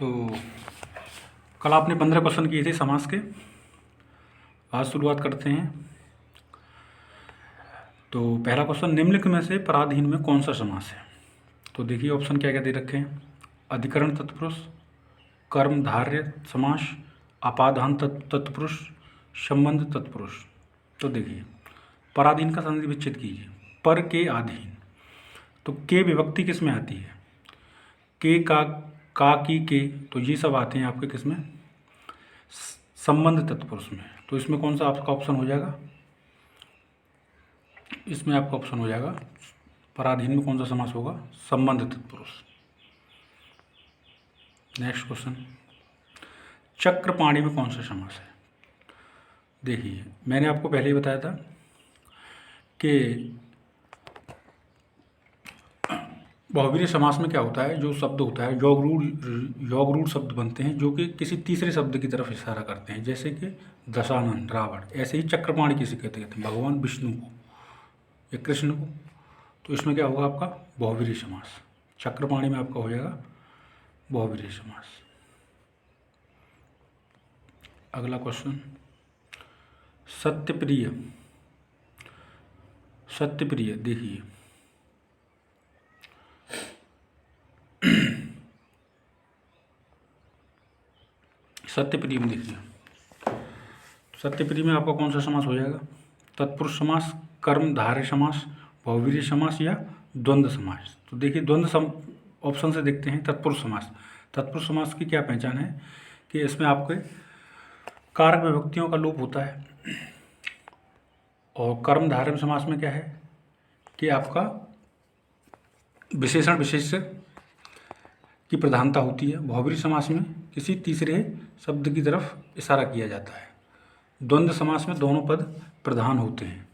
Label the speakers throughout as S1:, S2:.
S1: तो कल आपने 15 क्वेश्चन किए थे समास के। आज शुरुआत करते हैं। तो पहला क्वेश्चन, निम्नलिखित में से पराधीन में कौन सा समास है? तो देखिए ऑप्शन क्या क्या दे रखे हैं। अधिकरण तत्पुरुष, कर्मधारय समास, अपादान तत्पुरुष, संबंध तत्पुरुष। तो देखिए पराधीन का संधि विच्छेद कीजिए। पर के अधीन, तो के विभक्ति किस में आती है? के का की के, तो ये सब आते हैं आपके किस में? संबंध तत्पुरुष में। तो इसमें कौन सा आपका ऑप्शन हो जाएगा? इसमें आपका ऑप्शन हो जाएगा पराधीन में कौन सा समास होगा? संबंध तत्पुरुष। नेक्स्ट क्वेश्चन, चक्रपाणी में कौन सा समास है? देखिए मैंने आपको पहले ही बताया था कि बहुवीर्य समास में क्या होता है, जो शब्द होता है योग रूढ़ शब्द बनते हैं जो कि किसी तीसरे शब्द की तरफ इशारा करते हैं, जैसे कि दशानन, रावण। ऐसे ही चक्रपाणी किसे कहते हैं? भगवान विष्णु को या कृष्ण को। तो इसमें क्या होगा आपका? बहुवीर्य समास। चक्रपाणी में आपका हो जाएगा बहुवीर्य समास। अगला क्वेश्चन, सत्यप्रिय। सत्यप्रिय देखिए सत्यप्रिय में देखिए सत्यप्रिय में आपका कौन सा समास हो जाएगा? तत्पुरुष समास, कर्मधारय समास, बहुवीर्य समास या द्वंद्व समास। तो देखिए ऑप्शन से देखते हैं। तत्पुरुष समास। तत्पुरुष समास की क्या पहचान है कि इसमें आपके कारक विभक्तियों का लोप होता है। और कर्मधारय समास में क्या है कि आपका विशेषण विशेष्य की प्रधानता होती है। बहुवीर्य समास में किसी तीसरे शब्द की तरफ इशारा किया जाता है। द्वंद्व समास में दोनों पद प्रधान होते हैं।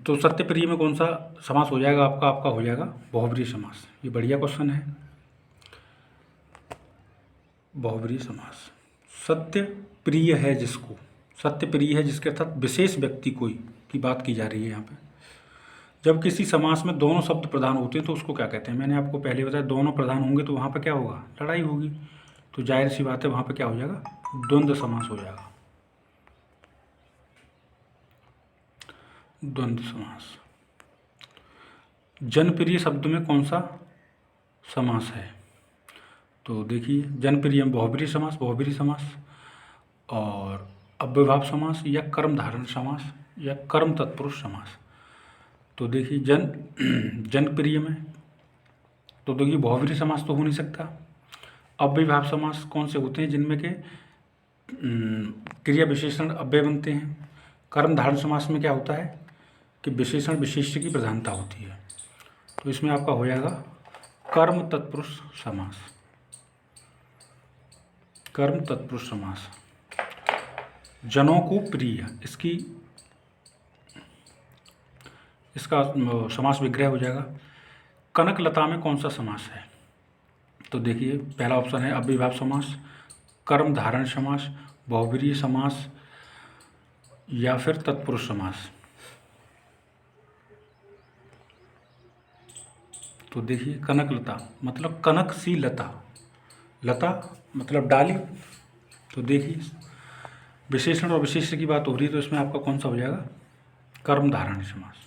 S1: तो सत्यप्रिय में कौन सा समास हो जाएगा आपका? आपका हो जाएगा बहुवीर्य समास। ये बढ़िया क्वेश्चन है। बहुवीर्य समास। सत्य प्रिय है जिसको, सत्य प्रिय है जिसके अर्थात विशेष व्यक्ति कोई की बात की जा रही है यहाँ पे। जब किसी समास में दोनों शब्द प्रधान होते हैं तो उसको क्या कहते हैं? मैंने आपको पहले बताया, दोनों प्रधान होंगे तो वहाँ पे क्या होगा? लड़ाई होगी। तो जाहिर सी बात है वहाँ पे क्या हो जाएगा? द्वंद्व समास हो जाएगा। द्वंद्व समास। जनप्रिय शब्द में कौन सा समास है? तो देखिए जनप्रिय में बहुवीर्य समास, बहुवीर्य समास और अव्ययभाव समास या कर्मधारय समास या कर्म तत्पुरुष समास। तो देखिए जनप्रिय में तो देखिए बहुवीर्य समास तो हो नहीं सकता। अव्ययभाव समास कौन से होते हैं? जिनमें के क्रिया विशेषण अव्यय बनते हैं। कर्मधारय समास में क्या होता है कि विशेषण विशेष्य की प्रधानता होती है। तो इसमें आपका हो जाएगा कर्म तत्पुरुष समास। कर्म तत्पुरुष समास। जनों को प्रिय, इसका समास विग्रह हो जाएगा। कनकलता में कौन सा समास है? तो देखिए पहला ऑप्शन है अव्ययभाव समास, कर्मधारय समास, बहुवीर्य समास या फिर तत्पुरुष समास। तो देखिए कनकलता मतलब कनक सी लता, लता मतलब डाली। तो देखिए विशेषण और विशेष्य की बात हो रही है तो इसमें आपका कौन सा हो जाएगा? कर्मधारय समास।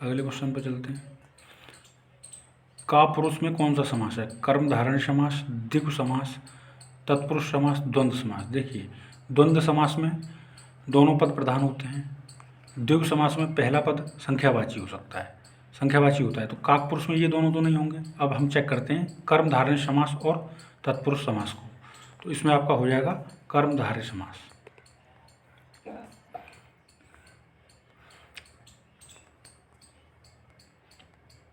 S1: अगले क्वेश्चन पर चलते हैं। कापुरुष में कौन सा समास है? कर्मधारय समास, द्विगु समास, तत्पुरुष समास, द्वंद्व समास। देखिए द्वंद्व समास में दोनों पद प्रधान होते हैं। द्विगु समास में पहला पद संख्यावाची हो सकता है, संख्यावाची होता है। तो काकपुरुष में ये दोनों तो नहीं होंगे। अब हम चेक करते हैं कर्मधारय समास और तत्पुरुष समास को। तो इसमें आपका हो जाएगा कर्मधारय समास।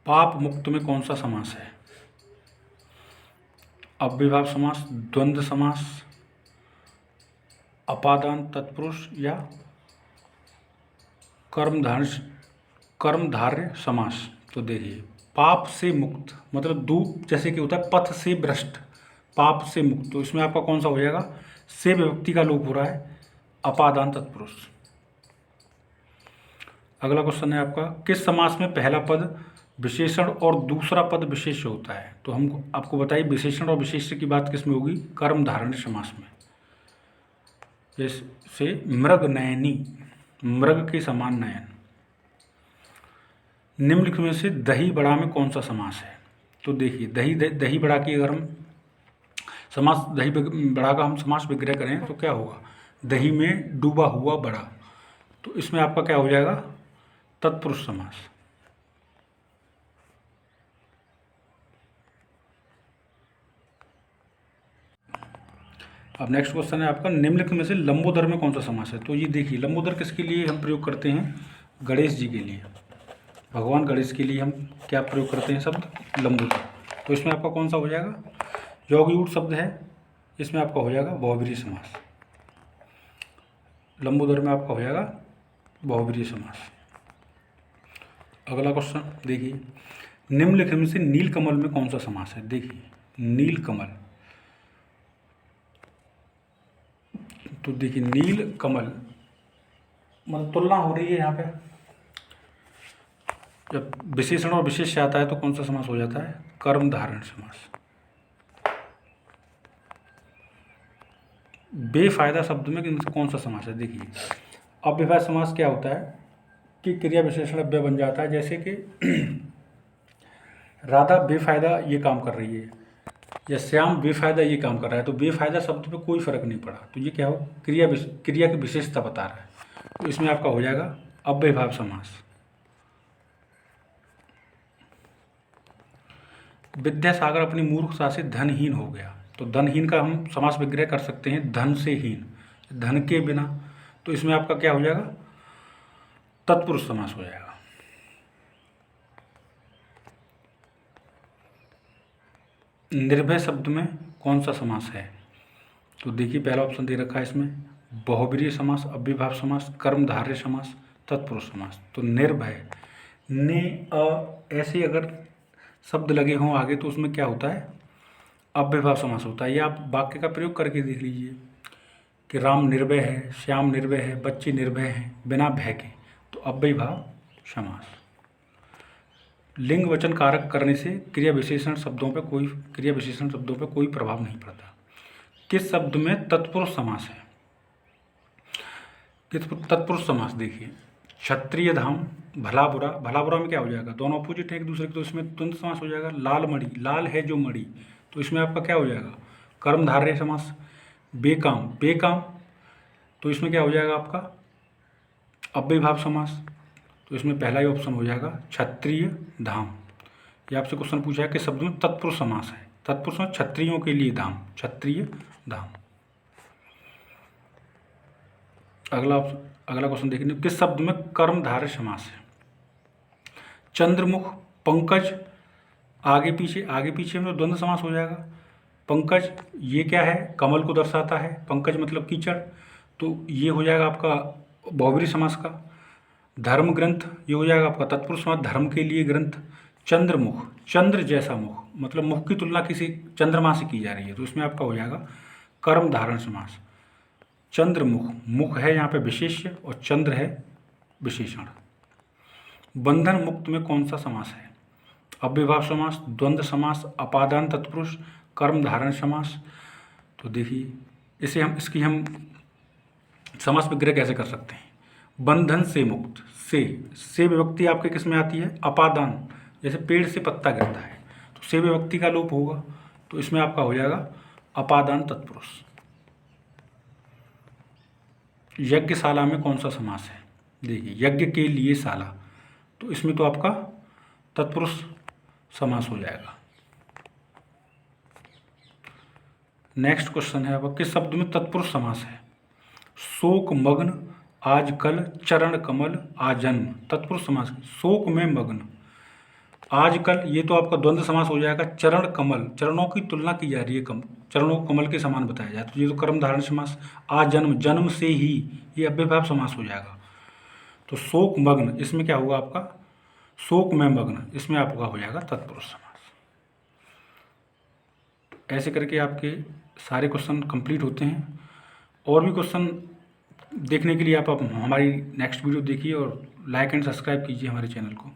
S1: पाप मुक्त में कौन सा समास है? अव्ययभाव समास, द्वंद्व समास, अपादान तत्पुरुष या कर्मधारय समास। तो देखिए पाप से मुक्त मतलब दूर, जैसे कि होता है पथ से भ्रष्ट, पाप से मुक्त। तो इसमें आपका कौन सा हो जाएगा? से विभक्ति का लोप हो रहा है, अपादान तत्पुरुष। अगला क्वेश्चन है आपका, किस समास में पहला पद विशेषण और दूसरा पद विशेष्य होता है। तो हम आपको बताइए विशेषण और विशेष्य की बात किस में होगी? कर्मधारय समास में। जैसे मृग नयनी, मृग के समान नयन। निम्नलिखित में से दही बड़ा में कौन सा समास है? तो देखिए दही बड़ा की अगर हम समास दही बड़ा का हम समास विग्रह करें तो क्या होगा? दही में डूबा हुआ बड़ा। तो इसमें आपका क्या हो जाएगा? तत्पुरुष समास। अब नेक्स्ट क्वेश्चन है आपका, निम्नलिखित में से लंबोदर में कौन सा समास है? तो ये देखिए लंबोदर किसके लिए हम प्रयोग करते हैं? गणेश जी के लिए, भगवान गणेश के लिए हम क्या प्रयोग करते हैं शब्द? लंबोदर। तो इसमें आपका कौन सा हो जाएगा? योगयूट शब्द है, इसमें आपका हो जाएगा बहुब्रीहि समास। लंबोदर में आपका हो जाएगा बहुब्रीहि समास। अगला क्वेश्चन देखिए, निम्नलिखित में से नीलकमल में कौन सा समास है? देखिए नीलकमल, तो देखिए नीलकमल मतलब तुलना हो रही है यहाँ पे। जब विशेषण और विशेष्य आता है तो कौन सा समास हो जाता है? कर्मधारय समास। बेफायदा शब्द में इनसे कौन सा समास है? देखिए अव्ययभाव समास क्या होता है कि क्रिया विशेषण अव्यय बन जाता है। जैसे कि राधा बेफायदा ये काम कर रही है या श्याम बेफायदा ये काम कर रहा है, तो बेफायदा शब्द पे कोई फर्क नहीं पड़ा, तो ये क्या हो? क्रिया की विशेषता बता रहा है। तो इसमें आपका हो जाएगा अव्ययभाव समास। विद्यासागर अपनी मूर्खता से धनहीन हो गया, तो धनहीन का हम समास विग्रह कर सकते हैं धन से हीन, धन के बिना। तो इसमें आपका क्या हो जाएगा? तत्पुरुष समास हो जाएगा। निर्भय शब्द में कौन सा समास है? तो देखिए पहला ऑप्शन दे रखा है इसमें बहुब्रीहि समास, अव्ययभाव समास, कर्मधारय समास, तत्पुरुष समास। तो निर्भय ने ऐसे अगर शब्द लगे हों आगे तो उसमें क्या होता है? अव्ययभाव समास होता है। ये आप वाक्य का प्रयोग करके देख लीजिए कि राम निर्भय है, श्याम निर्भय है, बच्चे निर्भय हैं बिना भय के, तो अव्ययभाव समास। लिंग वचन कारक करने से क्रिया विशेषण शब्दों पर कोई प्रभाव नहीं पड़ता। किस शब्द में तत्पुरुष समास है? किस तत्पुरुष समास? देखिए क्षत्रिय धाम, भला बुरा में क्या हो जाएगा? दोनों अपोजिट है एक दूसरे के, तो इसमें द्वंद्व समास हो जाएगा। लाल मणि, लाल है जो मणि, तो इसमें आपका क्या हो जाएगा? कर्मधारय समास। बेकाम, तो इसमें क्या हो जाएगा आपका? अव्ययभाव समास। तो इसमें पहला ही ऑप्शन हो जाएगा क्षत्रिय धाम। ये आपसे क्वेश्चन पूछा है कि शब्द में तत्पुरुष समास है, तत्पुरुष में क्षत्रियों के लिए धाम, क्षत्रिय धाम। अगला क्वेश्चन देखिए, किस शब्द में कर्मधारय समास है? चंद्रमुख, पंकज, आगे पीछे में तो द्वंद्व समास हो जाएगा। पंकज ये क्या है? कमल को दर्शाता है, पंकज मतलब कीचड़, तो ये हो जाएगा आपका बहुब्रीहि समास का। धर्म ग्रंथ, ये हो जाएगा आपका तत्पुरुष समास, धर्म के लिए ग्रंथ। चंद्रमुख, चंद्र जैसा मुख, मतलब मुख की तुलना किसी चंद्रमा से की जा रही है, तो इसमें आपका हो जाएगा कर्मधारय समास। चंद्रमुख, मुख है यहाँ पे विशेष्य और चंद्र है विशेषण। बंधन मुक्त में कौन सा समास है? अव्ययभाव समास, द्वंद्व समास, अपादान तत्पुरुष, कर्मधारय समास। तो देखिए इसकी हम समास विग्रह कैसे कर सकते हैं? बंधन से मुक्त, से विभक्ति आपके किस में आती है? अपादान, जैसे पेड़ से पत्ता गिरता है तो से विभक्ति का लोप होगा, तो इसमें आपका हो जाएगा अपादान तत्पुरुष। यज्ञशाला में कौन सा समास है? देखिए यज्ञ के लिए शाला, तो इसमें तो आपका तत्पुरुष समास हो जाएगा। नेक्स्ट क्वेश्चन है अब, किस शब्द में तत्पुरुष समास है? शोक मग्न, आजकल, चरण कमल, आजन्म, तत्पुरुष समास। शोक में मग्न, आजकल ये तो आपका द्वंद्व समास हो जाएगा। चरण कमल, चरणों की तुलना की जा रही है, चरणों को कमल के समान बताया जाए, तो ये तो कर्मधारय समास। आजन्म, जन्म से ही, ये अव्ययभाव समास हो जाएगा। तो शोक मग्न, इसमें क्या होगा आपका? शोक में मग्न, इसमें आपका हो जाएगा तत्पुरुष समास। ऐसे करके आपके सारे क्वेश्चन कंप्लीट होते हैं। और भी क्वेश्चन देखने के लिए आप हमारी नेक्स्ट वीडियो देखिए और लाइक एंड सब्सक्राइब कीजिए हमारे चैनल को।